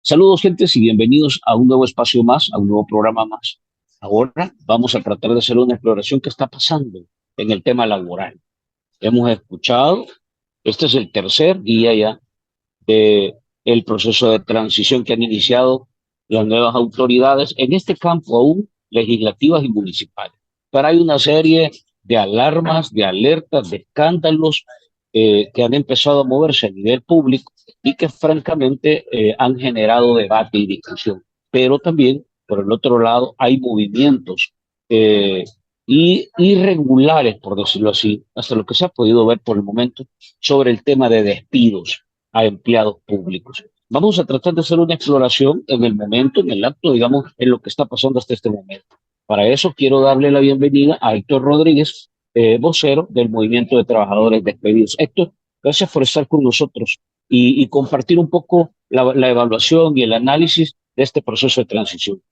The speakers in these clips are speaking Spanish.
Saludos, gentes, y bienvenidos a un nuevo espacio más, a un nuevo programa más. Ahora vamos a tratar de hacer una exploración que está pasando en el tema laboral. Hemos escuchado, este es el tercer día ya de el proceso de transición que han iniciado las nuevas autoridades, en este campo aún legislativas y municipales. Pero hay una serie de alarmas, de alertas, de escándalos que han empezado a moverse a nivel público y que francamente han generado debate y discusión. Pero también, por el otro lado, hay movimientos eh, irregulares, por decirlo así, hasta lo que se ha podido ver por el momento, sobre el tema de despidos a empleados públicos. Vamos a tratar de hacer una exploración en el momento, en el acto, digamos, en lo que está pasando hasta este momento. Para eso quiero darle la bienvenida a Héctor Rodríguez, vocero del Movimiento de Trabajadores Despedidos. Héctor, gracias por estar con nosotros y compartir un poco la evaluación y el análisis de este proceso de transición.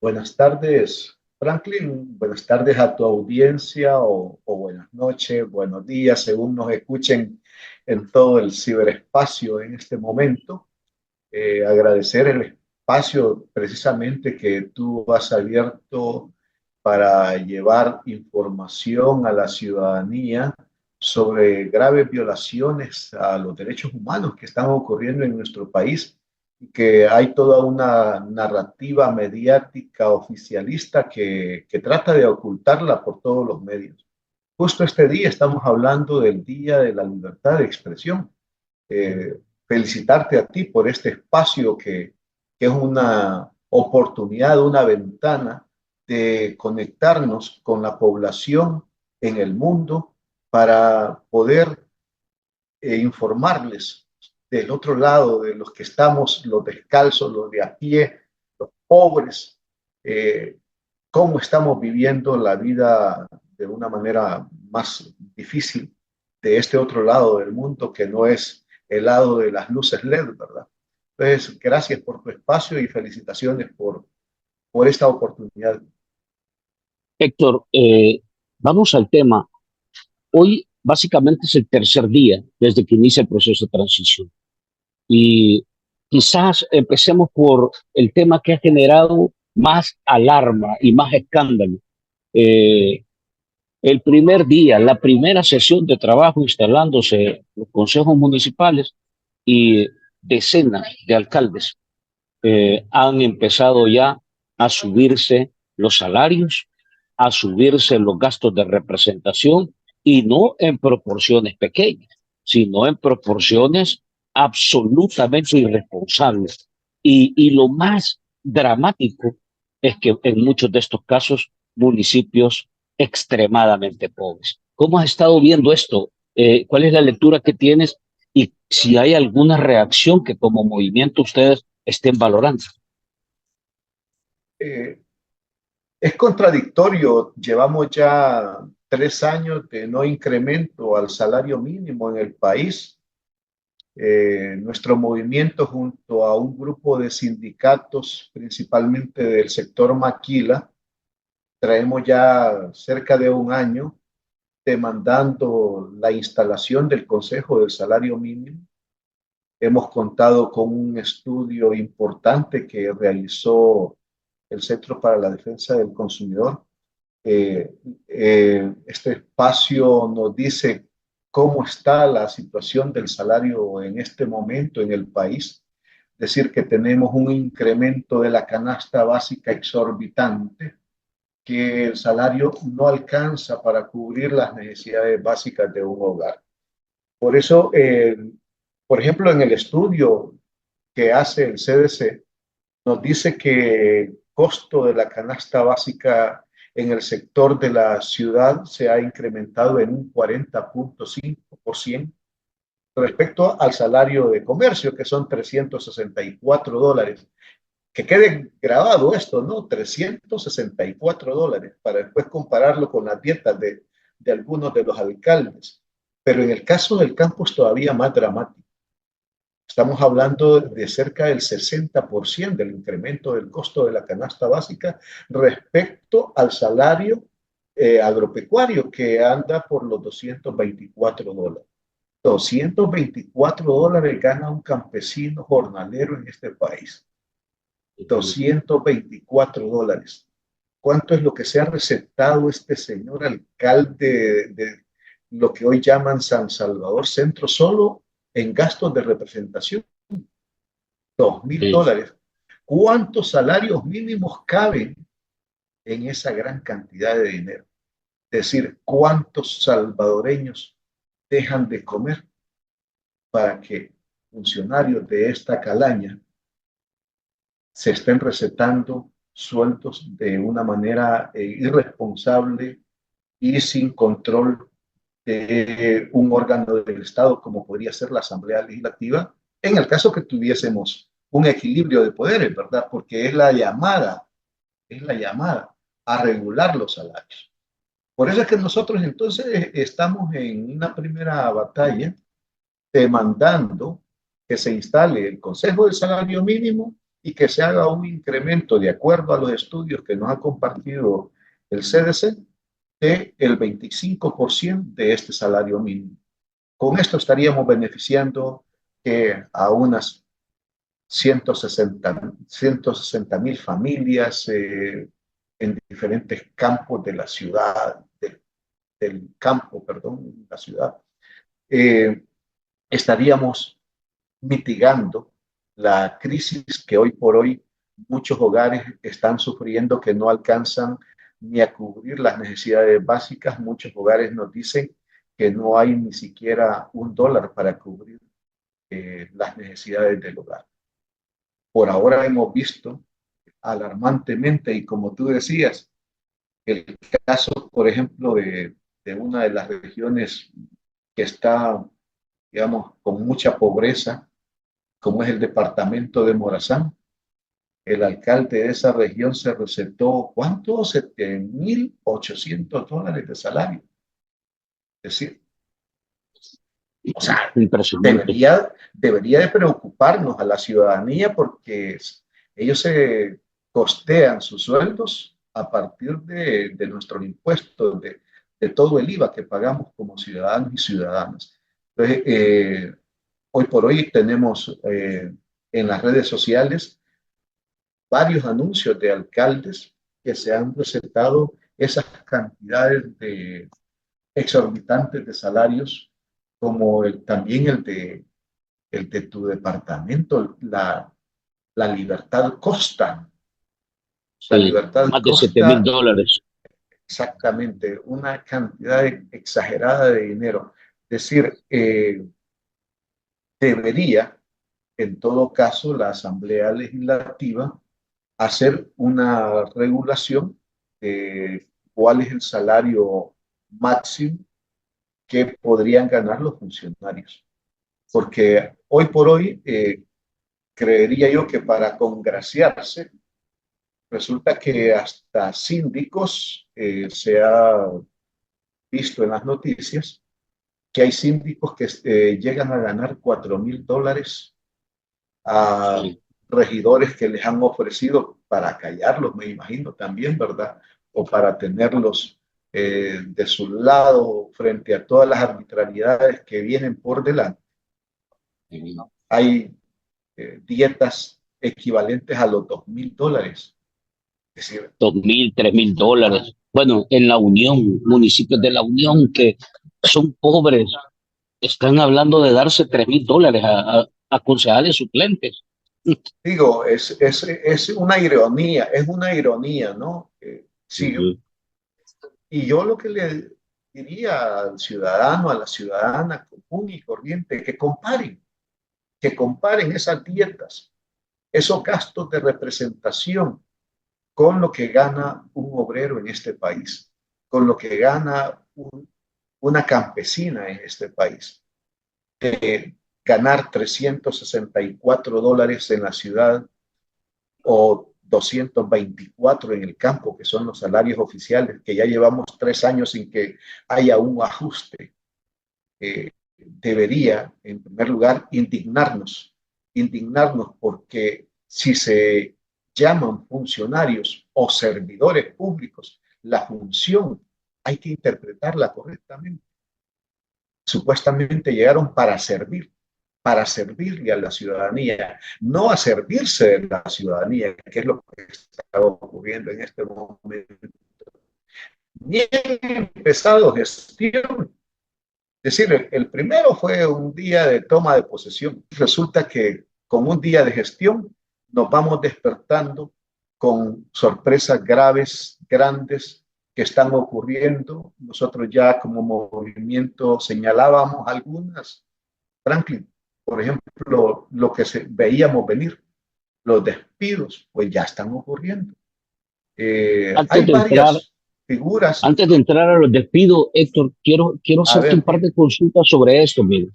Buenas tardes, Franklin. Buenas tardes a tu audiencia o buenas noches, buenos días, según nos escuchen en todo el ciberespacio en este momento. Agradecer el espacio precisamente que tú has abierto para llevar información a la ciudadanía sobre graves violaciones a los derechos humanos que están ocurriendo en nuestro país y que hay toda una narrativa mediática oficialista que trata de ocultarla por todos los medios. Justo este día estamos hablando del Día de la Libertad de Expresión. Felicitarte a ti por este espacio que es una oportunidad, una ventana de conectarnos con la población en el mundo para poder informarles del otro lado, de los que estamos, los descalzos, los de a pie, los pobres, eh, cómo estamos viviendo la vida de una manera más difícil de este otro lado del mundo que no es el lado de las luces LED, ¿verdad? Entonces, gracias por tu espacio y felicitaciones por esta oportunidad. Héctor, vamos al tema. Hoy básicamente es el tercer día desde que inicia el proceso de transición. Y quizás empecemos por el tema que ha generado más alarma y más escándalo. Eh, el primer día, la primera sesión de trabajo instalándose los consejos municipales y decenas de alcaldes han empezado ya a subirse los salarios, a subirse los gastos de representación y no en proporciones pequeñas, sino en proporciones absolutamente irresponsables. Y lo más dramático es que en muchos de estos casos, municipios extremadamente pobres. ¿Cómo has estado viendo esto? ¿Cuál es la lectura que tienes? Y si hay alguna reacción que como movimiento ustedes estén valorando. Eh, es contradictorio, llevamos ya 3 años de no incremento al salario mínimo en el país. Nuestro movimiento junto a un grupo de sindicatos, principalmente del sector maquila, traemos ya cerca de un año demandando la instalación del Consejo del Salario Mínimo. Hemos contado con un estudio importante que realizó el Centro para la Defensa del Consumidor. Eh, este espacio nos dice cómo está la situación del salario en este momento en el país. Es decir, que tenemos un incremento de la canasta básica exorbitante, que el salario no alcanza para cubrir las necesidades básicas de un hogar. Por eso, por ejemplo, en el estudio que hace el CDC, nos dice que el costo de la canasta básica en el sector de la ciudad se ha incrementado en un 40.5% respecto al salario de comercio, que son $364. Que quede grabado esto, ¿no? $364 para después compararlo con las dietas de algunos de los alcaldes. Pero en el caso del campo es todavía más dramático. Estamos hablando de cerca del 60% del incremento del costo de la canasta básica respecto al salario agropecuario que anda por los $224. $224 gana un campesino jornalero en este país. $224. ¿Cuánto es lo que se ha receptado este señor alcalde de lo que hoy llaman San Salvador Centro solo en gastos de representación? $2.000. ¿Cuántos salarios mínimos caben en esa gran cantidad de dinero? Es decir, ¿cuántos salvadoreños dejan de comer para que funcionarios de esta calaña se estén recetando sueldos de una manera irresponsable y sin control de un órgano del Estado como podría ser la Asamblea Legislativa, en el caso que tuviésemos un equilibrio de poderes, ¿verdad? Porque es la llamada a regular los salarios. Por eso es que nosotros entonces estamos en una primera batalla demandando que se instale el Consejo del Salario Mínimo y que se haga un incremento de acuerdo a los estudios que nos ha compartido el CDC del 25% de este salario mínimo. Con esto estaríamos beneficiando que a unas 160,000 familias en diferentes campos de la ciudad, del campo, perdón, la ciudad, eh, estaríamos mitigando la crisis que hoy por hoy muchos hogares están sufriendo, que no alcanzan ni a cubrir las necesidades básicas. Muchos hogares nos dicen que no hay ni siquiera $1 para cubrir las necesidades del hogar. Por ahora hemos visto alarmantemente, y como tú decías, el caso, por ejemplo, de una de las regiones que está, digamos, con mucha pobreza, como es el departamento de Morazán. El alcalde de esa región se recetó, ¿cuánto? $7,800 de salario. Es decir, o sea, Impresionante. debería de preocuparnos a la ciudadanía porque ellos se costean sus sueldos a partir de nuestros impuestos, de todo el IVA que pagamos como ciudadanos y ciudadanas. Entonces, hoy por hoy tenemos en las redes sociales varios anuncios de alcaldes que se han presentado esas cantidades de exorbitantes de salarios, como también el de tu departamento, la Libertad Costa. La Sí, Libertad más de 7.000 Costa, dólares. exactamente, una cantidad exagerada de dinero. Es decir, debería, en todo caso, la Asamblea Legislativa hacer una regulación de cuál es el salario máximo que podrían ganar los funcionarios. Porque hoy por hoy, creería yo que para congraciarse, resulta que hasta síndicos se ha visto en las noticias que hay síndicos que llegan a ganar $4,000 a Sí. regidores que les han ofrecido para callarlos, me imagino también, ¿verdad? O para tenerlos de su lado frente a todas las arbitrariedades que vienen por delante. Hay dietas equivalentes a los $2,000. Es decir, 2.000, 3.000 dólares. Bueno, en la Unión, municipios de la Unión que son pobres, están hablando de darse 3.000 dólares a concejales suplentes. digo, es una ironía, ¿no? Sí, Ujú. y yo lo que le diría al ciudadano, a la ciudadana común y corriente, que comparen esas dietas, esos gastos de representación con lo que gana un obrero en este país, con lo que gana una campesina en este país. Ganar $364 en la ciudad o 224 en el campo, que son los salarios oficiales, que ya llevamos 3 años sin que haya un ajuste, debería, en primer lugar, indignarnos porque si se llaman funcionarios o servidores públicos, la función hay que interpretarla correctamente. supuestamente llegaron para servirle a la ciudadanía, no a servirse de la ciudadanía, que es lo que está ocurriendo en este momento. Ni han empezado gestión. Es decir, el primero fue un día de toma de posesión. Resulta que con un día de gestión nos vamos despertando con sorpresas graves, grandes, que están ocurriendo. Nosotros ya como movimiento señalábamos algunas. Franklin, por ejemplo, lo que veíamos venir, los despidos, pues ya están ocurriendo. Antes Hay de entrar, varias figuras. antes de entrar a los despidos, Héctor, quiero A hacerte un ver, par de consultas sobre esto, mire.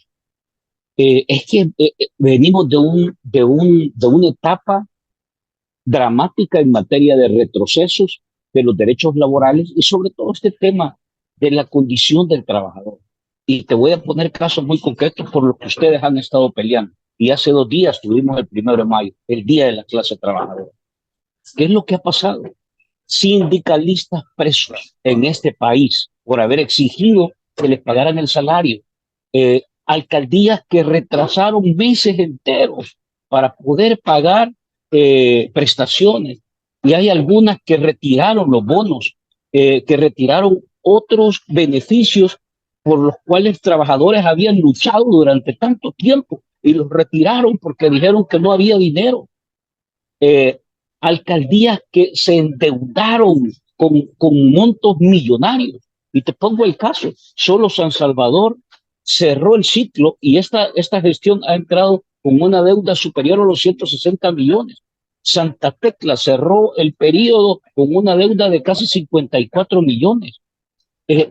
Es que venimos de una etapa dramática en materia de retrocesos de los derechos laborales y sobre todo este tema de la condición del trabajador. Y te voy a poner casos muy concretos por los que ustedes han estado peleando. Y hace 2 días tuvimos el 1 de mayo, el Día de la Clase Trabajadora. ¿Qué es lo que ha pasado? Sindicalistas presos en este país por haber exigido que les pagaran el salario. Alcaldías que retrasaron meses enteros para poder pagar prestaciones. Y hay algunas que retiraron los bonos, que retiraron otros beneficios por los cuales trabajadores habían luchado durante tanto tiempo y los retiraron porque dijeron que no había dinero. eh, Alcaldías que se endeudaron con montos millonarios. Y te pongo el caso, solo San Salvador cerró el ciclo y esta gestión ha entrado con una deuda superior a los 160 millones. Santa Tecla cerró el periodo con una deuda de casi 54 millones.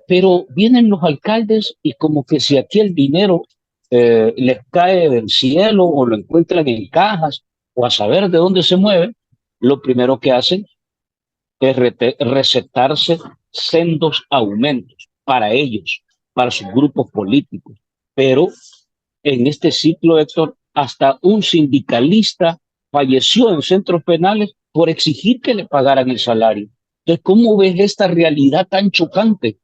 Pero vienen los alcaldes y como que si aquí el dinero les cae del cielo o lo encuentran en cajas o a saber de dónde se mueve, lo primero que hacen es recetarse sendos aumentos para ellos, para sus grupos políticos. Pero en este ciclo, Héctor, hasta un sindicalista falleció en centros penales por exigir que le pagaran el salario. Entonces, ¿cómo ves esta realidad tan chocante?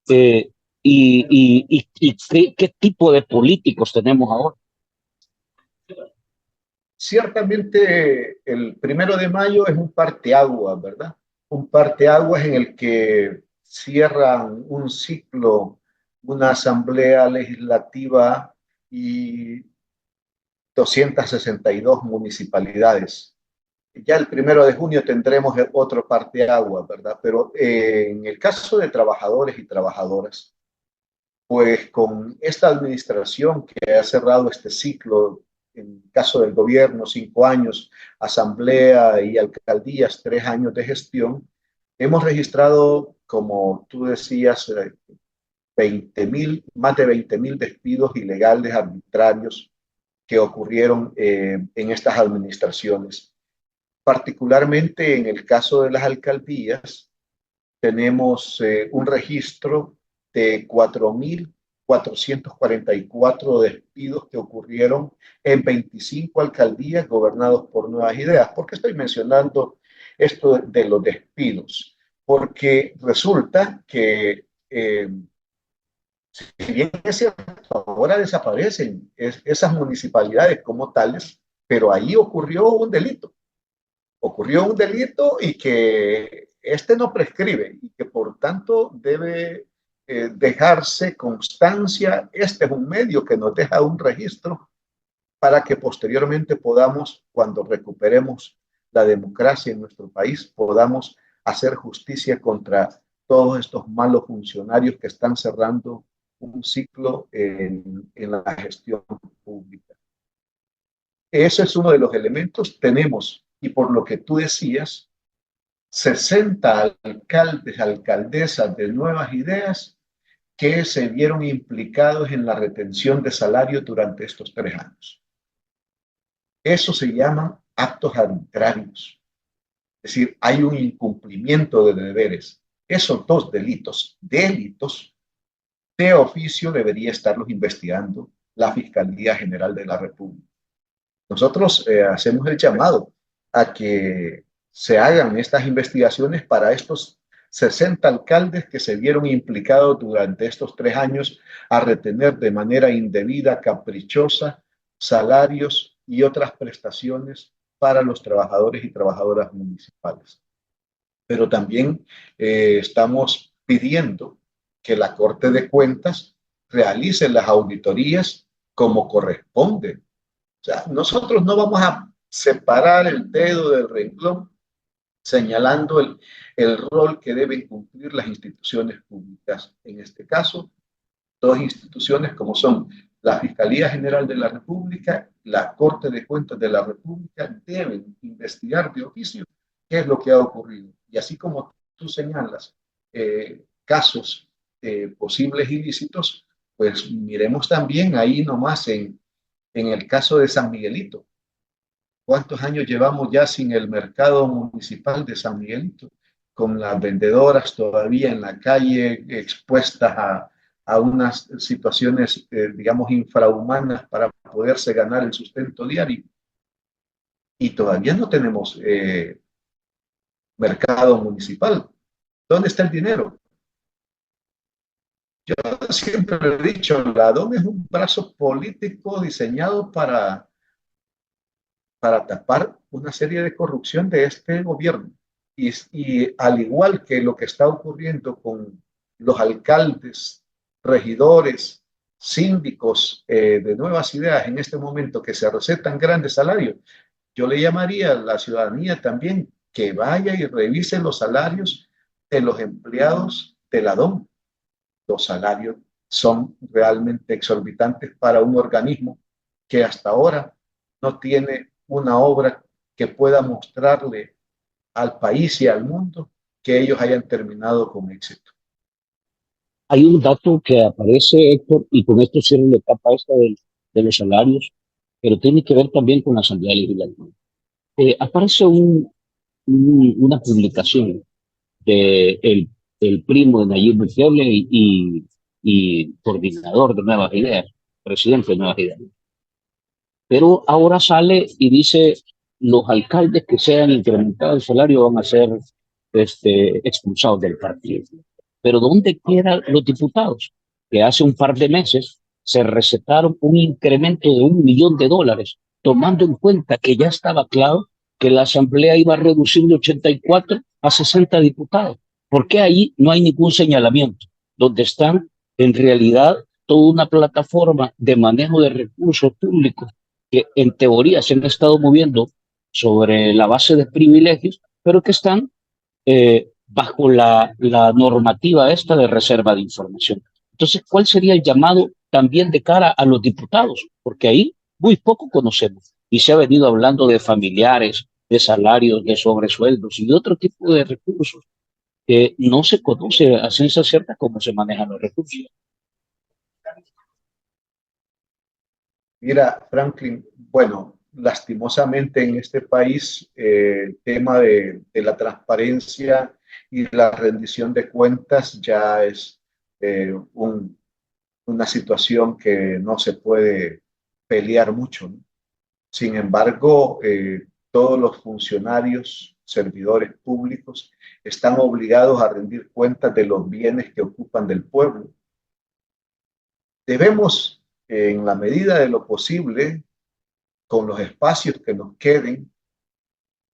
Eh, qué tipo de políticos tenemos ahora. ciertamente el 1 de mayo es un parteaguas, ¿verdad? Un parteaguas en el que cierran un ciclo, una asamblea legislativa y 262 municipalidades. Ya el 1 de junio tendremos otro parteaguas, ¿verdad? Pero en el caso de trabajadores y trabajadoras, pues con esta administración que ha cerrado este ciclo, en caso del gobierno, 5 años, asamblea y alcaldías, 3 años de gestión, hemos registrado, como tú decías, más de 20.000 despidos ilegales, arbitrarios, que ocurrieron en estas administraciones. Particularmente en el caso de las alcaldías, tenemos un registro de 4.444 despidos que ocurrieron en 25 alcaldías gobernados por Nuevas Ideas. ¿Por qué estoy mencionando esto de los despidos? Porque resulta que, si bien es cierto, ahora desaparecen esas municipalidades como tales, pero ahí ocurrió un delito y que este no prescribe y que por tanto debe dejarse constancia. Este es un medio que nos deja un registro para que posteriormente podamos, cuando recuperemos la democracia en nuestro país, podamos hacer justicia contra todos estos malos funcionarios que están cerrando un ciclo en la gestión pública. Ese es uno de los elementos. Tenemos, y por lo que tú decías, 60 alcaldes, alcaldesas de Nuevas Ideas que se vieron implicados en la retención de salarios durante estos 3 años. Eso se llaman actos arbitrarios. Es decir, hay un incumplimiento de deberes. Esos dos delitos de oficio debería estarlos investigando la Fiscalía General de la República. Nosotros hacemos el llamado a que se hagan estas investigaciones para estos 60 alcaldes que se vieron implicados durante estos 3 años a retener de manera indebida, caprichosa, salarios y otras prestaciones para los trabajadores y trabajadoras municipales. Pero también estamos pidiendo que la Corte de Cuentas realice las auditorías como corresponde. O sea, nosotros no vamos a separar el dedo del renglón señalando el rol que deben cumplir las instituciones públicas. En este caso, dos instituciones como son la Fiscalía General de la República, la Corte de Cuentas de la República, deben investigar de oficio qué es lo que ha ocurrido. Y así como tú señalas casos posibles ilícitos, pues miremos también ahí nomás en el caso de San Miguelito. ¿Cuántos años llevamos ya sin el mercado municipal de San Miguelito? Con las vendedoras todavía en la calle expuestas a unas situaciones, digamos, infrahumanas para poderse ganar el sustento diario. Y todavía no tenemos mercado municipal. ¿Dónde está el dinero? Yo siempre he dicho, la DOM es un brazo político diseñado para tapar una serie de corrupción de este gobierno. Y al igual que lo que está ocurriendo con los alcaldes, regidores, síndicos de nuevas ideas en este momento que se recetan grandes salarios, yo le llamaría a la ciudadanía también que vaya y revise los salarios de los empleados de la DOM. Los salarios son realmente exorbitantes para un organismo que hasta ahora no tiene una obra que pueda mostrarle al país y al mundo que ellos hayan terminado con éxito. Hay un dato que aparece, Héctor, y con esto cierro la etapa esta de los salarios, pero tiene que ver también con la Asamblea Legislativa. Aparece una publicación de el primo de Nayib Bukele y coordinador de Nuevas Ideas, presidente de Nuevas Ideas. Pero ahora sale y dice, los alcaldes que sean incrementados el salario van a ser expulsados del partido. Pero ¿dónde quedan los diputados? Que hace un par de meses se recetaron un incremento de $1 millón, tomando en cuenta que ya estaba claro que la Asamblea iba a reducir de 84 a 60 diputados. ¿Por qué ahí no hay ningún señalamiento? Donde están en realidad toda una plataforma de manejo de recursos públicos que en teoría se han estado moviendo sobre la base de privilegios, pero que están bajo la normativa esta de reserva de información. Entonces, ¿cuál sería el llamado también de cara a los diputados? Porque ahí muy poco conocemos y se ha venido hablando de familiares, de salarios, de sobresueldos y de otro tipo de recursos que no se conoce a ciencia cierta cómo se manejan los recursos. Mira, Franklin, bueno, lastimosamente en este país el tema de la transparencia y la rendición de cuentas ya es una situación que no se puede pelear mucho, ¿no? Sin embargo, todos los funcionarios, servidores públicos, están obligados a rendir cuentas de los bienes que ocupan del pueblo. Debemos, en la medida de lo posible, con los espacios que nos queden,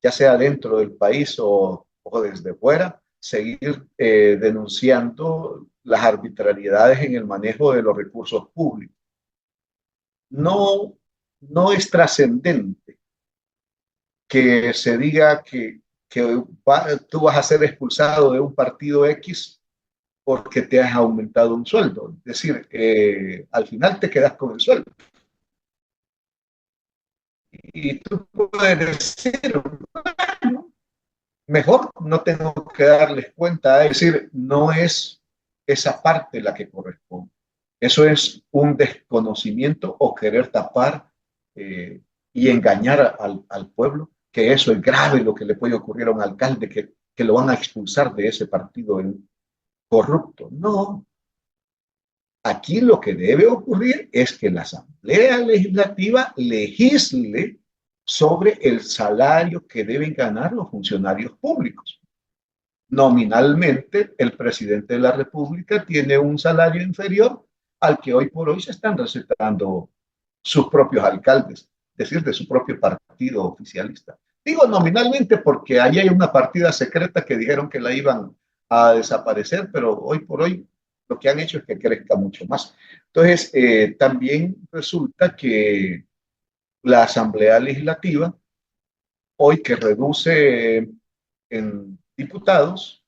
ya sea dentro del país o desde fuera, seguir denunciando las arbitrariedades en el manejo de los recursos públicos. No es trascendente que se diga que tú vas a ser expulsado de un partido X porque te has aumentado un sueldo. Es decir, al final te quedas con el sueldo. Y tú puedes decir, bueno, mejor no tengo que darles cuenta. Es decir, no es esa parte la que corresponde. Eso es un desconocimiento o querer tapar y engañar al pueblo, que eso es grave lo que le puede ocurrir a un alcalde, que lo van a expulsar de ese partido corrupto. No. Aquí lo que debe ocurrir es que la Asamblea Legislativa legisle sobre el salario que deben ganar los funcionarios públicos. nominalmente el presidente de la República tiene un salario inferior al que hoy por hoy se están recetando sus propios alcaldes, es decir, de su propio partido oficialista. Digo nominalmente porque ahí hay una partida secreta que dijeron que la iban a desaparecer, pero hoy por hoy lo que han hecho es que crezca mucho más. Entonces, también resulta que la Asamblea Legislativa, hoy que reduce en diputados,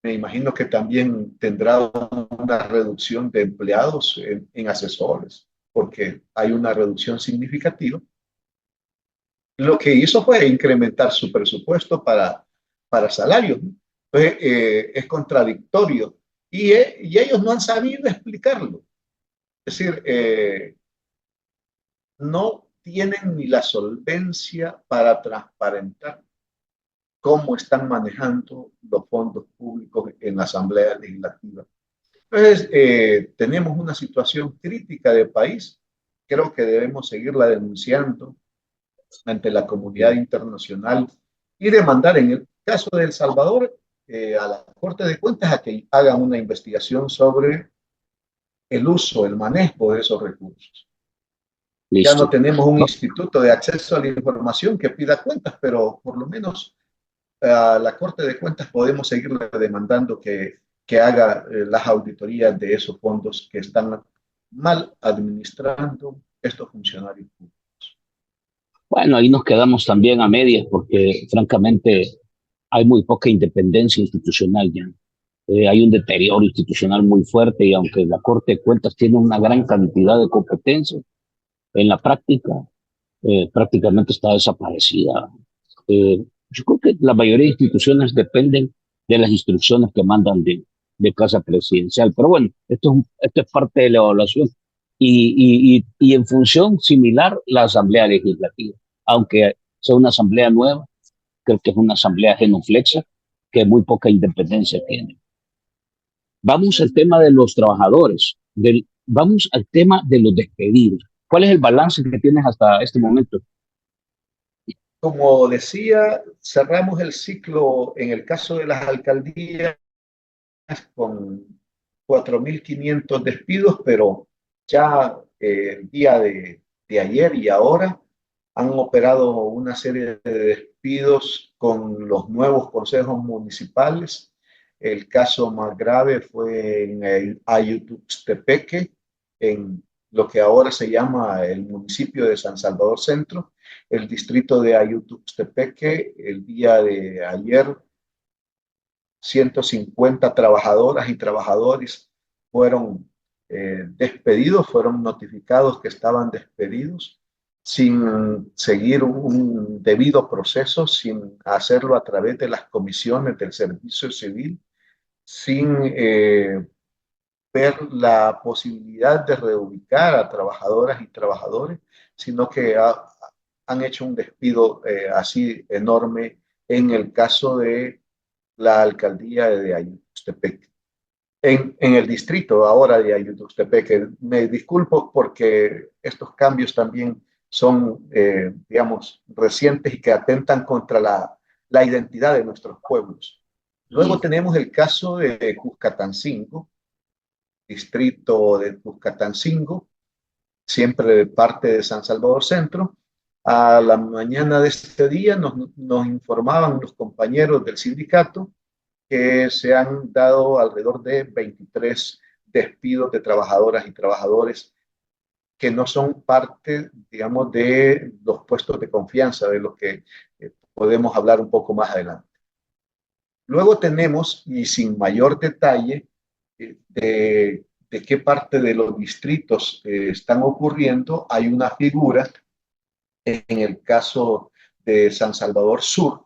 me imagino que también tendrá una reducción de empleados en asesores, porque hay una reducción significativa. Lo que hizo fue incrementar su presupuesto para salarios, ¿no? Entonces, es contradictorio y ellos no han sabido explicarlo. Es decir, no tienen ni la solvencia para transparentar cómo están manejando los fondos públicos en la Asamblea Legislativa. Entonces, tenemos una situación crítica de país. Creo que debemos seguirla denunciando ante la comunidad internacional y demandar, en el caso de El Salvador, a la Corte de Cuentas a que hagan una investigación sobre el uso, el manejo de esos recursos. Ya no Listo. tenemos un instituto de acceso a la información que pida cuentas, pero por lo menos a la Corte de Cuentas podemos seguirle demandando que haga las auditorías de esos fondos que están mal administrando estos funcionarios públicos. Bueno, ahí nos quedamos también a medias porque francamente hay muy poca independencia institucional ya. Hay un deterioro institucional muy fuerte y aunque la Corte de Cuentas tiene una gran cantidad de competencias, en la práctica prácticamente está desaparecida. Yo creo que la mayoría de instituciones dependen de las instrucciones que mandan de Casa Presidencial. Pero bueno, esto es parte de la evaluación. Y en función similar, la Asamblea Legislativa, aunque sea una asamblea nueva, creo que es una asamblea genuflexa, que muy poca independencia tiene. Vamos al tema de los trabajadores, vamos al tema de los despedidos. ¿Cuál es el balance que tienes hasta este momento? Como decía, cerramos el ciclo en el caso de las alcaldías con 4.500 despidos, pero ya el día de ayer y ahora han operado una serie de despidos con los nuevos consejos municipales. El caso más grave fue en el Ayutuxtepeque, en lo que ahora se llama el municipio de San Salvador Centro. El distrito de Ayutuxtepeque, el día de ayer 150 trabajadoras y trabajadores fueron despedidos, fueron notificados que estaban despedidos sin seguir un debido proceso, sin hacerlo a través de las comisiones del servicio civil, sin ver la posibilidad de reubicar a trabajadoras y trabajadores, sino que han hecho un despido así enorme en el caso de la alcaldía de Ayutuxtepec. En el distrito ahora de Ayutuxtepec, me disculpo porque estos cambios también son, digamos, recientes y que atentan contra la identidad de nuestros pueblos. Luego tenemos el caso de Cuscatancingo, distrito de Cuscatancingo, siempre de parte de San Salvador Centro. A la mañana de este día nos informaban los compañeros del sindicato que se han dado alrededor de 23 despidos de trabajadoras y trabajadores que no son parte, digamos, de los puestos de confianza, de los que podemos hablar un poco más adelante. Luego tenemos, y sin mayor detalle, de qué parte de los distritos están ocurriendo, hay una figura en el caso de San Salvador Sur,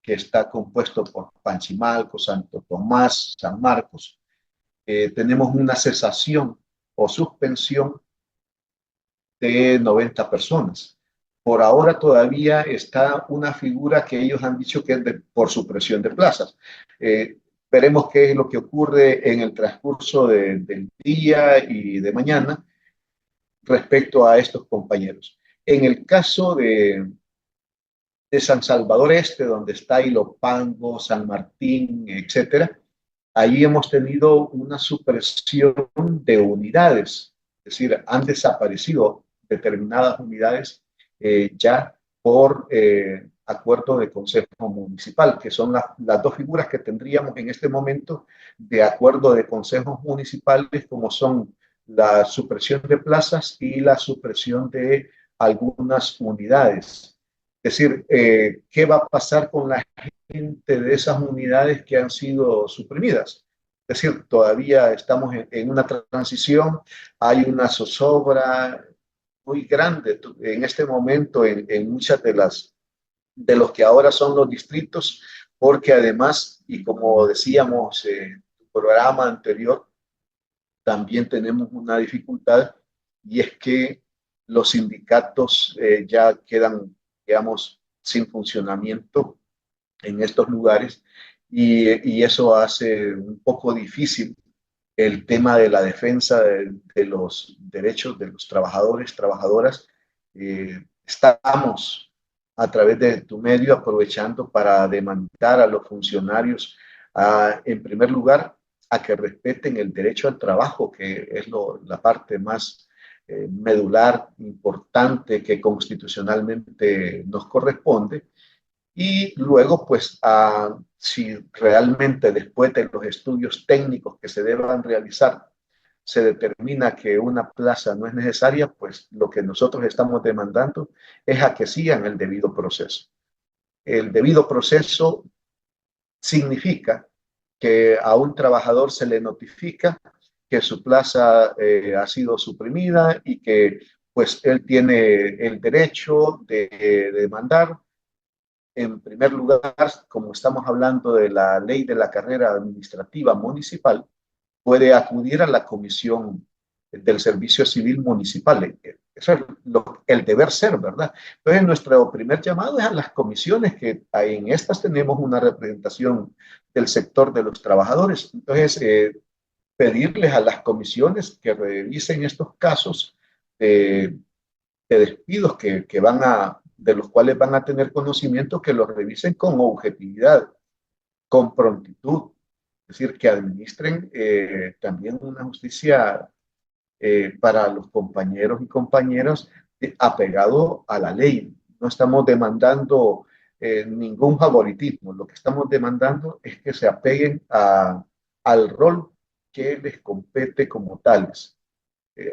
que está compuesto por Panchimalco, Santo Tomás, San Marcos. Tenemos una cesación o suspensión de 90 personas. Por ahora todavía está una figura que ellos han dicho que es por supresión de plazas. Veremos qué es lo que ocurre en el transcurso del día y de mañana respecto a estos compañeros. En el caso de San Salvador Este, donde está Ilopango, San Martín, etcétera, ahí hemos tenido una supresión de unidades, es decir, han desaparecido determinadas unidades ya por acuerdo de consejo municipal, que son las dos figuras que tendríamos en este momento de acuerdo de consejos municipales, como son la supresión de plazas y la supresión de algunas unidades. Es decir, ¿qué va a pasar con la gente de esas unidades que han sido suprimidas? Es decir, todavía estamos en una transición, hay una zozobra muy grande en este momento en muchas de los que ahora son los distritos, porque además, y como decíamos en el programa anterior, también tenemos una dificultad y es que los sindicatos ya quedan, digamos, sin funcionamiento en estos lugares y eso hace un poco difícil el tema de la defensa de los derechos de los trabajadores, trabajadoras. Estamos a través de tu medio aprovechando para demandar a los funcionarios, en primer lugar, a que respeten el derecho al trabajo, que es la parte más medular, importante, que constitucionalmente nos corresponde. Y luego, pues, si realmente después de los estudios técnicos que se deban realizar, se determina que una plaza no es necesaria, pues lo que nosotros estamos demandando es a que sigan el debido proceso. El debido proceso significa que a un trabajador se le notifica que su plaza ha sido suprimida y que pues él tiene el derecho de demandar. En primer lugar, como estamos hablando de la ley de la carrera administrativa municipal, puede acudir a la comisión del servicio civil municipal. Eso es el deber ser, ¿verdad? Entonces, nuestro primer llamado es a las comisiones, que en estas tenemos una representación del sector de los trabajadores. Entonces, pedirles a las comisiones que revisen estos casos de despidos que van de los cuales van a tener conocimiento, que los revisen con objetividad, con prontitud, es decir, que administren también una justicia para los compañeros y compañeras apegado a la ley. No estamos demandando ningún favoritismo, lo que estamos demandando es que se apeguen al rol que les compete como tales.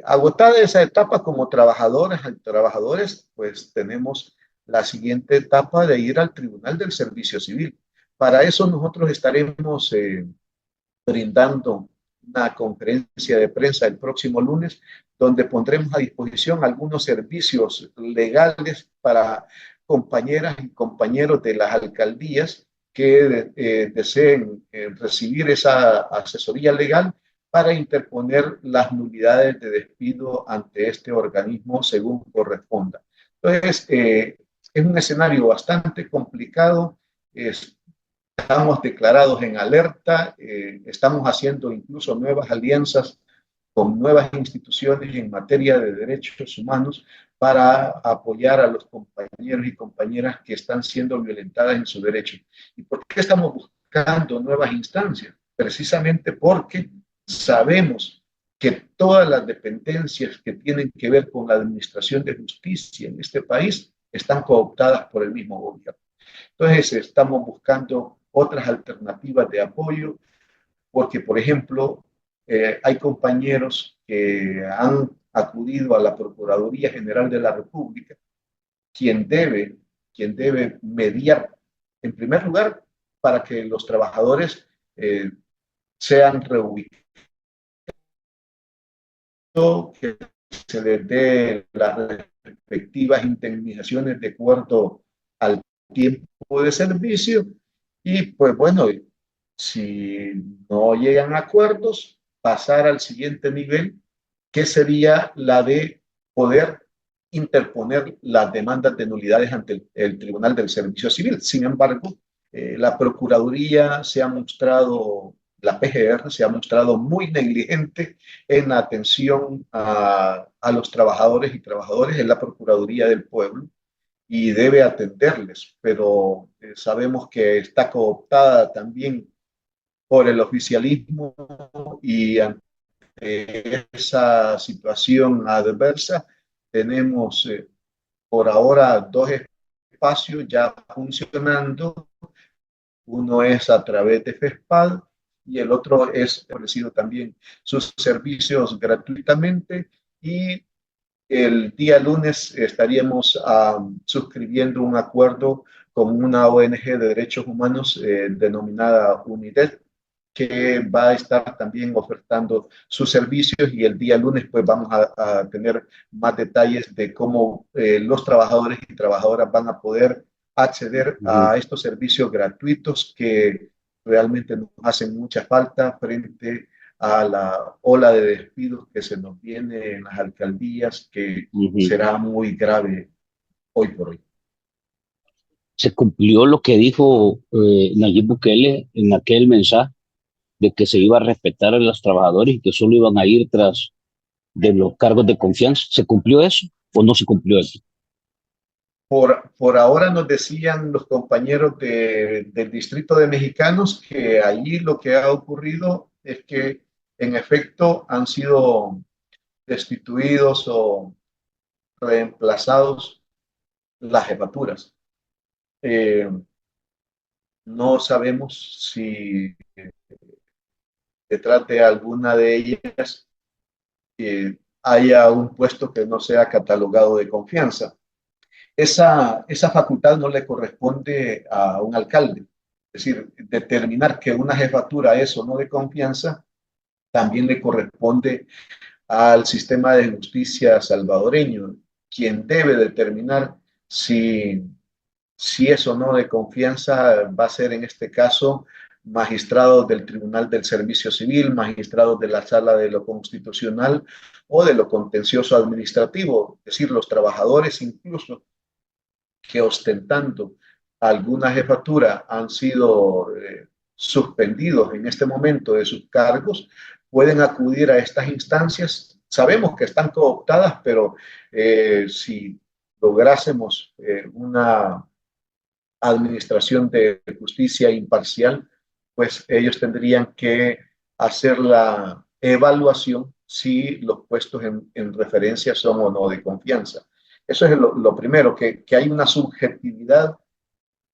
Agotada esa etapa como trabajadoras y trabajadores, pues tenemos la siguiente etapa de ir al Tribunal del Servicio Civil. Para eso nosotros estaremos brindando una conferencia de prensa el próximo lunes, donde pondremos a disposición algunos servicios legales para compañeras y compañeros de las alcaldías que deseen recibir esa asesoría legal para interponer las nulidades de despido ante este organismo según corresponda. Entonces, es un escenario bastante complicado. Estamos declarados en alerta, estamos haciendo incluso nuevas alianzas con nuevas instituciones en materia de derechos humanos para apoyar a los compañeros y compañeras que están siendo violentadas en su derecho. ¿Y por qué estamos buscando nuevas instancias? Precisamente porque sabemos que todas las dependencias que tienen que ver con la administración de justicia en este país están cooptadas por el mismo gobierno. Entonces, estamos buscando otras alternativas de apoyo, porque, por ejemplo, hay compañeros que han acudido a la Procuraduría General de la República, quien debe, quien debe mediar, en primer lugar, para que los trabajadores sean reubicados, que se les dé las respectivas indemnizaciones de acuerdo al tiempo de servicio y pues bueno, si no llegan a acuerdos, pasar al siguiente nivel, que sería la de poder interponer las demandas de nulidades ante el Tribunal del Servicio Civil. Sin embargo, la Procuraduría se ha mostrado, la PGR se ha mostrado muy negligente en la atención a los trabajadores y trabajadoras en la Procuraduría del Pueblo y debe atenderles, pero sabemos que está cooptada también por el oficialismo y ante esa situación adversa tenemos por ahora dos espacios ya funcionando. Uno es a través de FESPAD y el otro es ofrecido también sus servicios gratuitamente, y el día lunes estaríamos suscribiendo un acuerdo con una ONG de derechos humanos denominada UNIDED, que va a estar también ofertando sus servicios, y el día lunes pues vamos a tener más detalles de cómo los trabajadores y trabajadoras van a poder acceder Ujú. a estos servicios gratuitos que realmente nos hacen mucha falta frente a la ola de despidos que se nos viene en las alcaldías, que Ujú. será muy grave hoy por hoy. Se cumplió lo que dijo Nayib Bukele en aquel mensaje de que se iba a respetar a los trabajadores y que solo iban a ir tras de los cargos de confianza. ¿Se cumplió eso o no se cumplió eso? Por ahora nos decían los compañeros del Distrito de Mexicanos que allí lo que ha ocurrido es que en efecto han sido destituidos o reemplazados las jefaturas. Eh, no sabemos si detrás de alguna de ellas haya un puesto que no sea catalogado de confianza. Esa facultad no le corresponde a un alcalde. Es decir, determinar que una jefatura es o no de confianza también le corresponde al sistema de justicia salvadoreño, quien debe determinar si es o no de confianza. Va a ser en este caso magistrados del Tribunal del Servicio Civil, magistrados de la Sala de lo Constitucional o de lo Contencioso Administrativo, es decir, los trabajadores incluso que ostentando alguna jefatura han sido suspendidos en este momento de sus cargos, pueden acudir a estas instancias. Sabemos que están cooptadas, pero si lográsemos una administración de justicia imparcial, pues ellos tendrían que hacer la evaluación si los puestos en referencia son o no de confianza. Eso es lo primero, que hay una subjetividad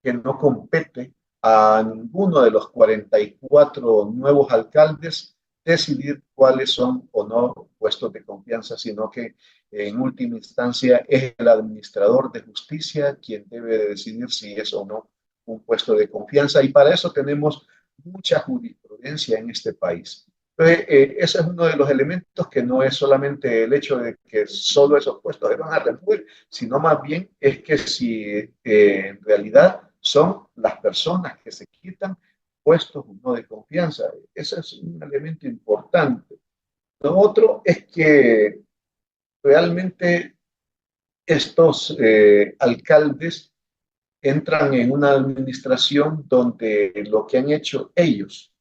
que no compete a ninguno de los 44 nuevos alcaldes decidir cuáles son o no puestos de confianza, sino que en última instancia es el administrador de justicia quien debe de decidir si es o no un puesto de confianza, y para eso tenemos mucha jurisprudencia en este país. Entonces, ese es uno de los elementos, que no es solamente el hecho de que solo esos puestos se van a remover, sino más bien es que si en realidad son las personas que se quitan puestos no de confianza. Ese es un elemento importante. Lo otro es que realmente estos alcaldes entran en una administración donde lo que han hecho ellos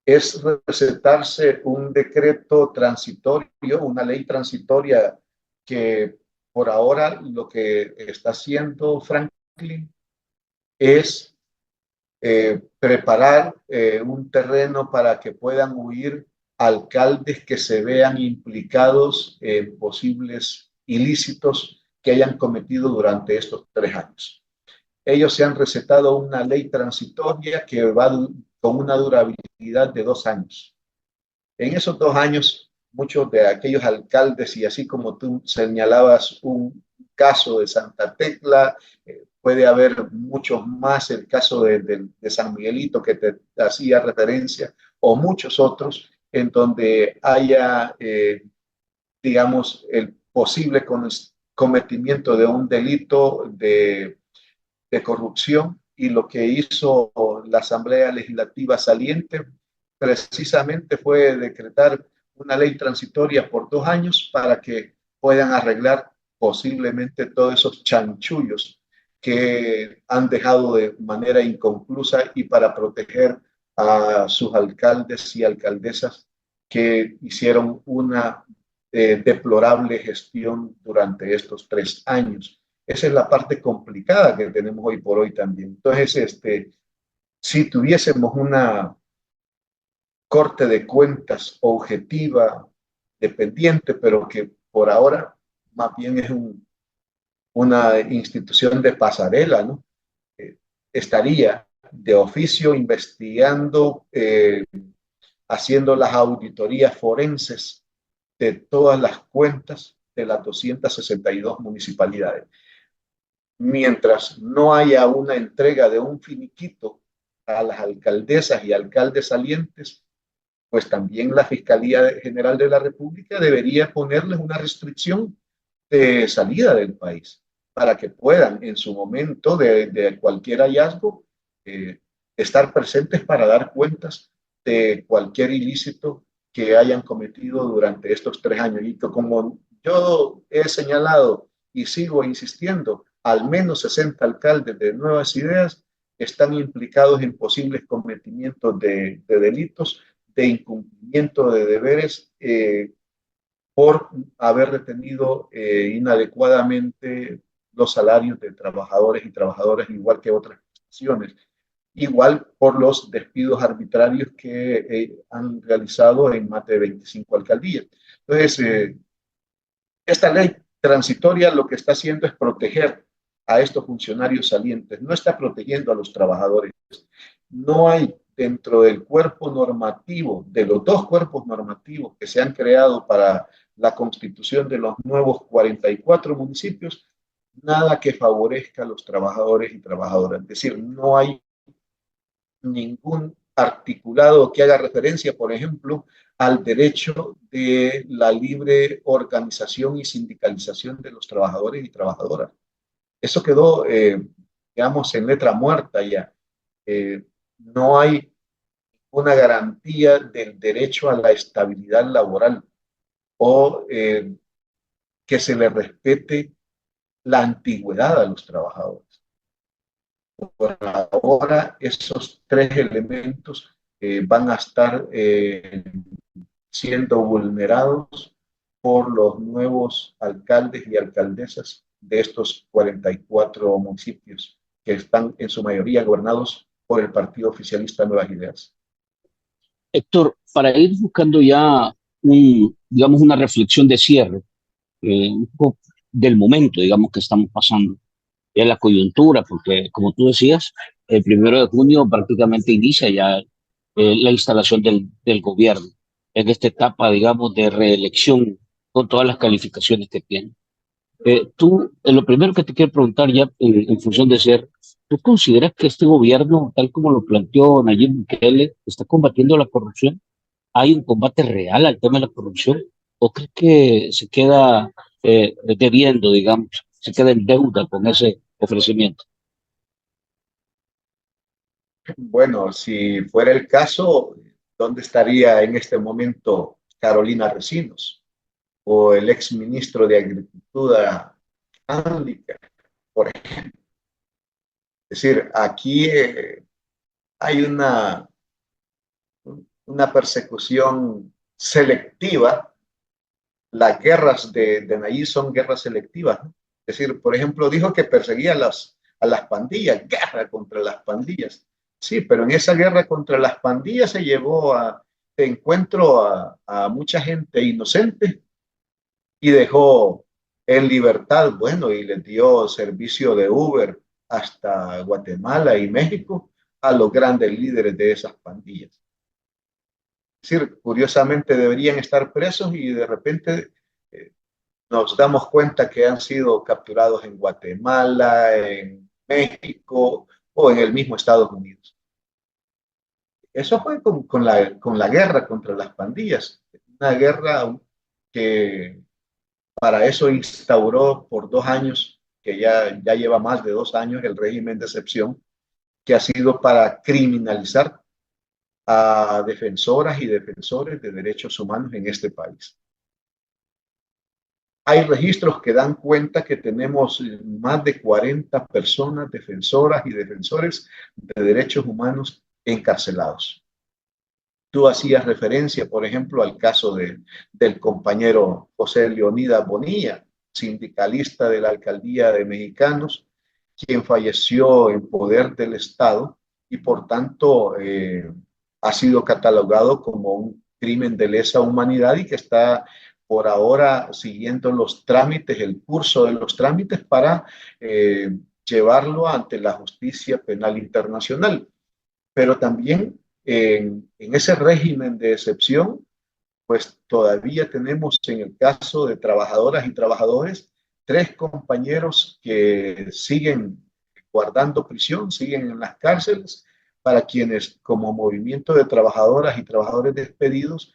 es recetarse un decreto transitorio, una ley transitoria, que por ahora lo que está haciendo Franklin es preparar un terreno para que puedan huir alcaldes que se vean implicados en posibles ilícitos que hayan cometido durante estos 3 años. Ellos se han recetado una ley transitoria que va con una durabilidad de 2 años. En esos 2 años, muchos de aquellos alcaldes, y así como tú señalabas un caso de Santa Tecla, puede haber muchos más, el caso de San Miguelito que te hacía referencia, o muchos otros, en donde haya, digamos, el posible cometimiento de un delito de corrupción, y lo que hizo la Asamblea Legislativa saliente precisamente fue decretar una ley transitoria por 2 años para que puedan arreglar posiblemente todos esos chanchullos que han dejado de manera inconclusa, y para proteger a sus alcaldes y alcaldesas que hicieron una deplorable gestión durante estos 3 años. Esa es la parte complicada que tenemos hoy por hoy también. Entonces, si tuviésemos una corte de cuentas objetiva, dependiente, pero que por ahora más bien es una institución de pasarela, ¿no? Eh, Estaría de oficio investigando, haciendo las auditorías forenses de todas las cuentas de las 262 municipalidades. Mientras no haya una entrega de un finiquito a las alcaldesas y alcaldes salientes, pues también la Fiscalía General de la República debería ponerles una restricción de salida del país para que puedan en su momento de cualquier hallazgo eh, estar presentes para dar cuentas de cualquier ilícito que hayan cometido durante estos 3 años. Y que como yo he señalado y sigo insistiendo, al menos 60 alcaldes de Nuevas Ideas están implicados en posibles cometimientos de delitos, de incumplimiento de deberes, por haber retenido inadecuadamente los salarios de trabajadores y trabajadoras, igual que otras prestaciones, igual por los despidos arbitrarios que han realizado en más de 25 alcaldías. Entonces, esta ley transitoria lo que está haciendo es proteger a estos funcionarios salientes, no está protegiendo a los trabajadores. No hay dentro del cuerpo normativo, de los dos cuerpos normativos que se han creado para la constitución de los nuevos 44 municipios, nada que favorezca a los trabajadores y trabajadoras. Es decir, no hay ningún articulado que haga referencia, por ejemplo, al derecho de la libre organización y sindicalización de los trabajadores y trabajadoras. Eso quedó, digamos, en letra muerta ya. No hay una garantía del derecho a la estabilidad laboral o que se le respete la antigüedad a los trabajadores. Por ahora, esos tres elementos van a estar siendo vulnerados por los nuevos alcaldes y alcaldesas de estos 44 municipios que están en su mayoría gobernados por el partido oficialista Nuevas Ideas. Héctor, para ir buscando ya digamos, una reflexión de cierre, un poco del momento, digamos, que estamos pasando, de la coyuntura, porque como tú decías, el 1 de junio prácticamente inicia ya la instalación del gobierno en esta etapa, digamos, de reelección con todas las calificaciones que tiene. Lo primero que te quiero preguntar ya en función de ser, ¿tú consideras que este gobierno, tal como lo planteó Nayib Bukele, está combatiendo la corrupción? ¿Hay un combate real al tema de la corrupción? ¿O crees que se queda debiendo, digamos, se queda en deuda con ese ofrecimiento? Bueno, si fuera el caso, ¿dónde estaría en este momento Carolina Resinos o el ex ministro de Agricultura, Ángel? Por ejemplo? Es decir, aquí hay una persecución selectiva. Las guerras de Nayib son guerras selectivas, ¿no? Es decir, por ejemplo, dijo que perseguía a las pandillas, guerra contra las pandillas. Sí, pero en esa guerra contra las pandillas se llevó de encuentro a mucha gente inocente y dejó en libertad, bueno, y les dio servicio de Uber hasta Guatemala y México a los grandes líderes de esas pandillas. Es decir, curiosamente deberían estar presos y de repente nos damos cuenta que han sido capturados en Guatemala, en México o en el mismo Estados Unidos. Eso fue con la guerra contra las pandillas, una guerra que para eso instauró por 2 años, que ya lleva más de 2 años, el régimen de excepción, que ha sido para criminalizar a defensoras y defensores de derechos humanos en este país. Hay registros que dan cuenta que tenemos más de 40 personas defensoras y defensores de derechos humanos encarcelados. Tú hacías referencia, por ejemplo, al caso del compañero José Leonidas Bonilla. sindicalista de la alcaldía de Mexicanos, quien falleció en poder del Estado y por tanto ha sido catalogado como un crimen de lesa humanidad y que está por ahora siguiendo los trámites, el curso de los trámites para llevarlo ante la justicia penal internacional. Pero también en ese régimen de excepción, pues todavía tenemos en el caso de trabajadoras y trabajadores, 3 compañeros que siguen guardando prisión, siguen en las cárceles, para quienes como movimiento de trabajadoras y trabajadores despedidos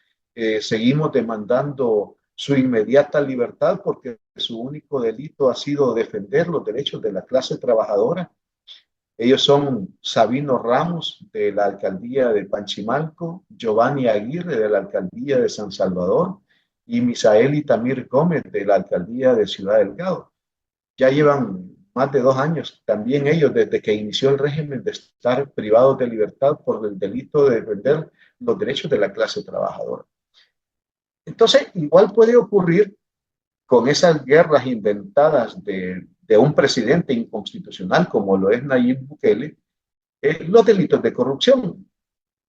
seguimos demandando su inmediata libertad porque su único delito ha sido defender los derechos de la clase trabajadora. Ellos son Sabino Ramos de la alcaldía de Panchimalco, Giovanni Aguirre de la alcaldía de San Salvador y Misael Itamir Gómez de la alcaldía de Ciudad Delgado. Ya llevan más de 2 años también ellos desde que inició el régimen de estar privados de libertad por el delito de defender los derechos de la clase trabajadora. Entonces, igual puede ocurrir con esas guerras inventadas de un presidente inconstitucional como lo es Nayib Bukele, los delitos de corrupción.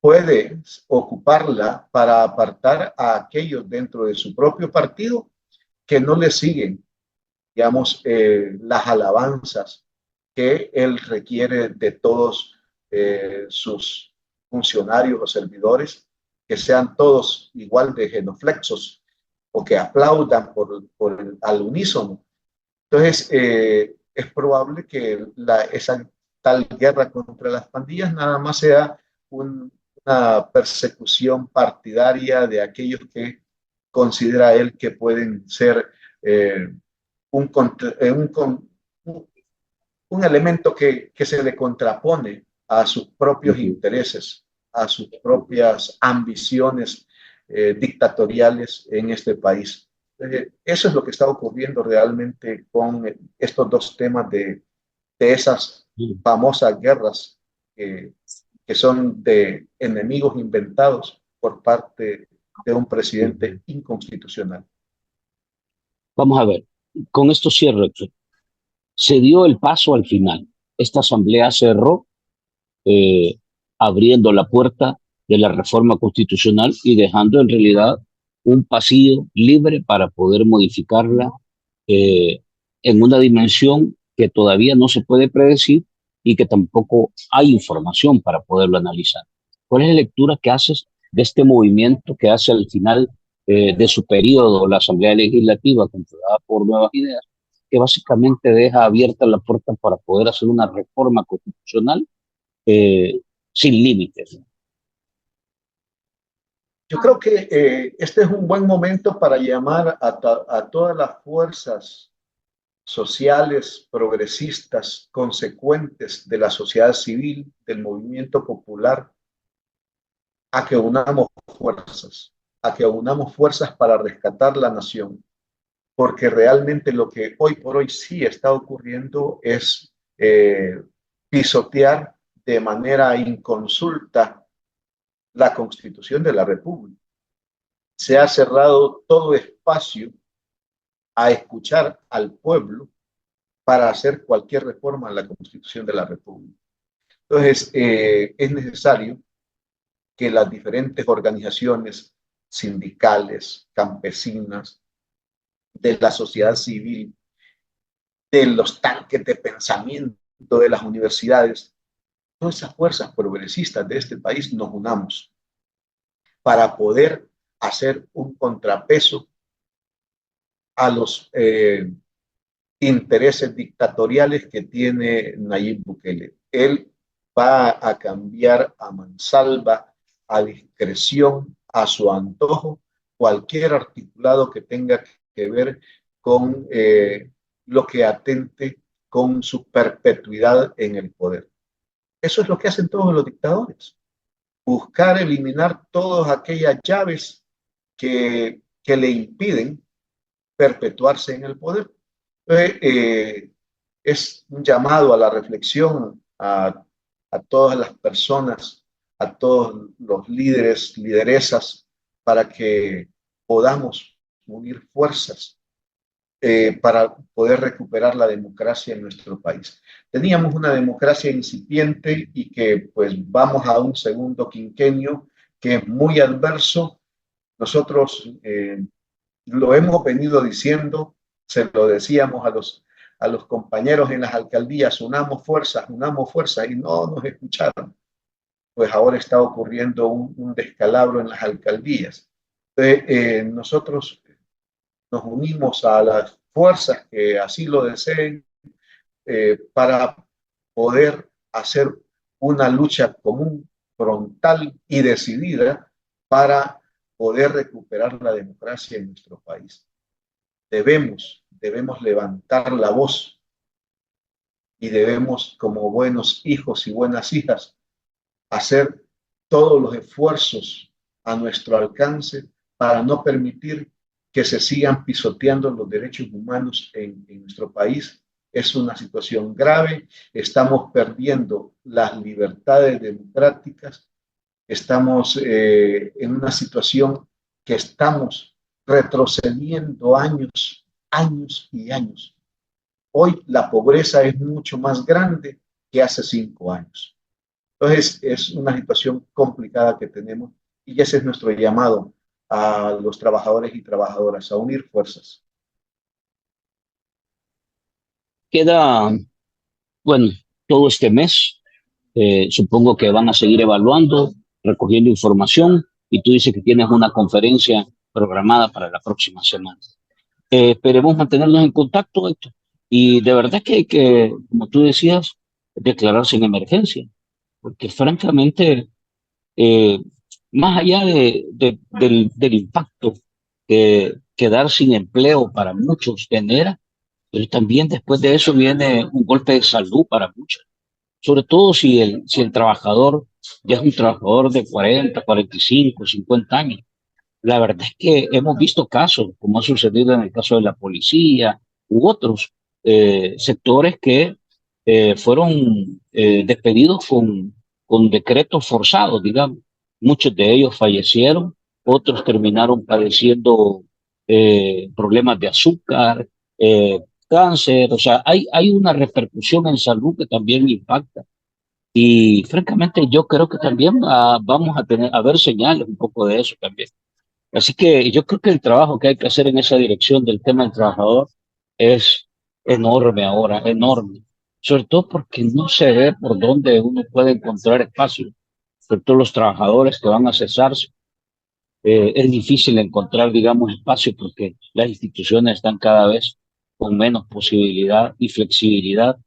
Puede ocuparla para apartar a aquellos dentro de su propio partido que no le siguen, digamos, las alabanzas que él requiere de todos sus funcionarios o servidores, que sean todos igual de genuflexos o que aplaudan al unísono. Entonces, es probable que esa tal guerra contra las pandillas nada más sea una persecución partidaria de aquellos que considera él que pueden ser eh, un, un elemento que se le contrapone a sus propios intereses, a sus propias ambiciones dictatoriales en este país. Eso es lo que está ocurriendo realmente con estos 2 temas de esas famosas guerras que son de enemigos inventados por parte de un presidente inconstitucional. Vamos a ver, con esto cierro, Héctor. Se dio el paso al final. Esta asamblea cerró eh, abriendo la puerta de la reforma constitucional y dejando en realidad un pasillo libre para poder modificarla eh, en una dimensión que todavía no se puede predecir y que tampoco hay información para poderlo analizar. ¿Cuál es la lectura que haces de este movimiento que hace al final de su periodo la Asamblea Legislativa controlada por Nuevas Ideas, que básicamente deja abierta la puerta para poder hacer una reforma constitucional eh, sin límites? Yo creo que este es un buen momento para llamar a todas las fuerzas sociales, progresistas, consecuentes de la sociedad civil, del movimiento popular, a que unamos fuerzas para rescatar la nación, porque realmente lo que hoy por hoy sí está ocurriendo es pisotear de manera inconsulta la Constitución de la República. Se ha cerrado todo espacio a escuchar al pueblo para hacer cualquier reforma en la Constitución de la República. Entonces, es necesario que las diferentes organizaciones sindicales, campesinas, de la sociedad civil, de los tanques de pensamiento de las universidades, todas esas fuerzas progresistas de este país nos unamos para poder hacer un contrapeso a los intereses dictatoriales que tiene Nayib Bukele. Él va a cambiar a mansalva, a discreción, a su antojo, cualquier articulado que tenga que ver con lo que atente con su perpetuidad en el poder. Eso es lo que hacen todos los dictadores. Buscar eliminar todas aquellas llaves que le impiden perpetuarse en el poder. Es un llamado a la reflexión a todas las personas, a todos los líderes, lideresas, para que podamos unir fuerzas para poder recuperar la democracia en nuestro país. Teníamos una democracia incipiente y que pues vamos a un segundo quinquenio que es muy adverso. Nosotros lo hemos venido diciendo, se lo decíamos a los compañeros en las alcaldías, unamos fuerzas y no nos escucharon. Pues ahora está ocurriendo un descalabro en las alcaldías. Entonces, nosotros nos unimos a las fuerzas que así lo deseen para poder hacer una lucha común, frontal y decidida para poder recuperar la democracia en nuestro país. Debemos levantar la voz y debemos, como buenos hijos y buenas hijas, hacer todos los esfuerzos a nuestro alcance para no permitir que se sigan pisoteando los derechos humanos en nuestro país. Es una situación grave, estamos perdiendo las libertades democráticas, estamos en una situación que estamos retrocediendo años, años y años. Hoy la pobreza es mucho más grande que hace 5 años. Entonces, es una situación complicada que tenemos y ese es nuestro llamado a los trabajadores y trabajadoras, a unir fuerzas. Queda, bueno, todo este mes, supongo que van a seguir evaluando, recogiendo información, y tú dices que tienes una conferencia programada para la próxima semana. Esperemos mantenernos en contacto, Héctor. Y de verdad que hay que, como tú decías, declararse en emergencia, porque francamente, eh, más allá del impacto que quedar sin empleo para muchos genera, pero también después de eso viene un golpe de salud para muchos, sobre todo si el trabajador ya es un trabajador de 40, 45, 50 años. La verdad es que hemos visto casos, como ha sucedido en el caso de la policía u otros sectores que fueron despedidos con decretos forzados, digamos. Muchos de ellos fallecieron, otros terminaron padeciendo problemas de azúcar, cáncer, o sea, hay una repercusión en salud que también impacta. Y francamente yo creo que también vamos a tener, a ver señales un poco de eso también. Así que yo creo que el trabajo que hay que hacer en esa dirección del tema del trabajador es enorme ahora, enorme. Sobre todo porque no se ve por dónde uno puede encontrar espacio, sobre todo los trabajadores que van a cesarse. Es difícil encontrar, digamos, espacio porque las instituciones están cada vez con menos posibilidad y flexibilidad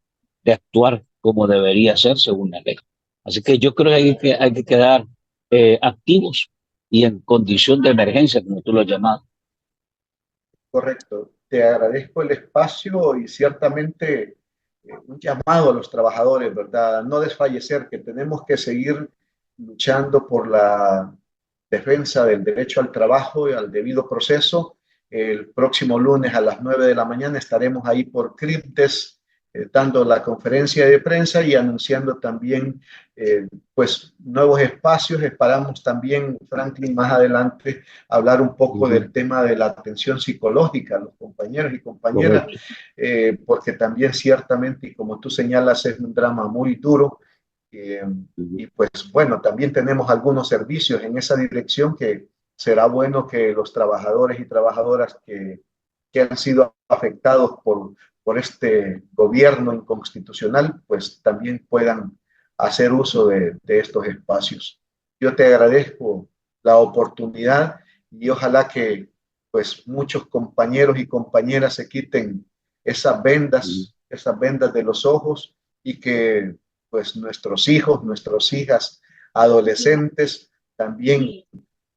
de actuar como debería ser según la ley. Así que yo creo que hay que quedar activos y en condición de emergencia, como tú lo llamas. Correcto. Te agradezco el espacio y ciertamente un llamado a los trabajadores, ¿verdad? No desfallecer, que tenemos que seguir luchando por la defensa del derecho al trabajo y al debido proceso. El próximo lunes a las 9 de la mañana estaremos ahí por CRIPTES dando la conferencia de prensa y anunciando también pues nuevos espacios. Esperamos también, Franklin, más adelante hablar un poco Ujú. del tema de la atención psicológica a los compañeros y compañeras, Correcto. porque también ciertamente, y como tú señalas, es un drama muy duro. Eh, Ujú. y pues bueno, también tenemos algunos servicios en esa dirección que será bueno que los trabajadores y trabajadoras que han sido afectados por este gobierno inconstitucional, pues también puedan hacer uso de estos espacios. Yo te agradezco la oportunidad y ojalá que pues muchos compañeros y compañeras se quiten Ujú. esas vendas de los ojos y que pues nuestros hijos, nuestras hijas, adolescentes también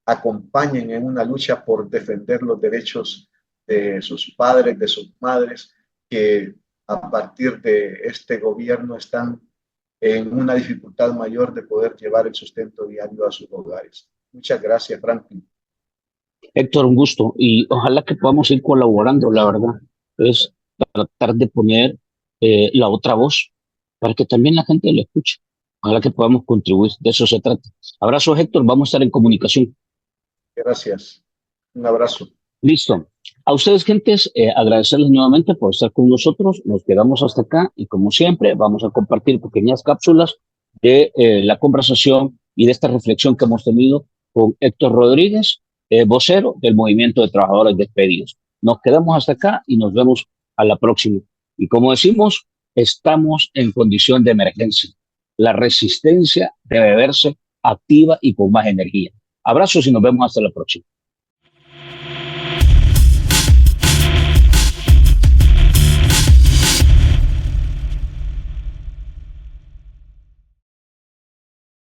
acompañen en una lucha por defender los derechos de sus padres, de sus madres, que a partir de este gobierno están en una dificultad mayor de poder llevar el sustento diario a sus hogares. Muchas gracias, Franklin. Héctor, un gusto y ojalá que podamos ir colaborando, la verdad. Es tratar de poner la otra voz para que también la gente lo escuche. Ojalá que podamos contribuir, de eso se trata. Abrazo, Héctor, vamos a estar en comunicación. Gracias. Un abrazo. Listo. A ustedes, gentes, agradecerles nuevamente por estar con nosotros. Nos quedamos hasta acá y como siempre vamos a compartir pequeñas cápsulas de la conversación y de esta reflexión que hemos tenido con Héctor Rodríguez, vocero del Movimiento de Trabajadores Despedidos. Nos quedamos hasta acá y nos vemos a la próxima. Y como decimos, estamos en condición de emergencia. La resistencia debe verse activa y con más energía. Abrazos y nos vemos hasta la próxima.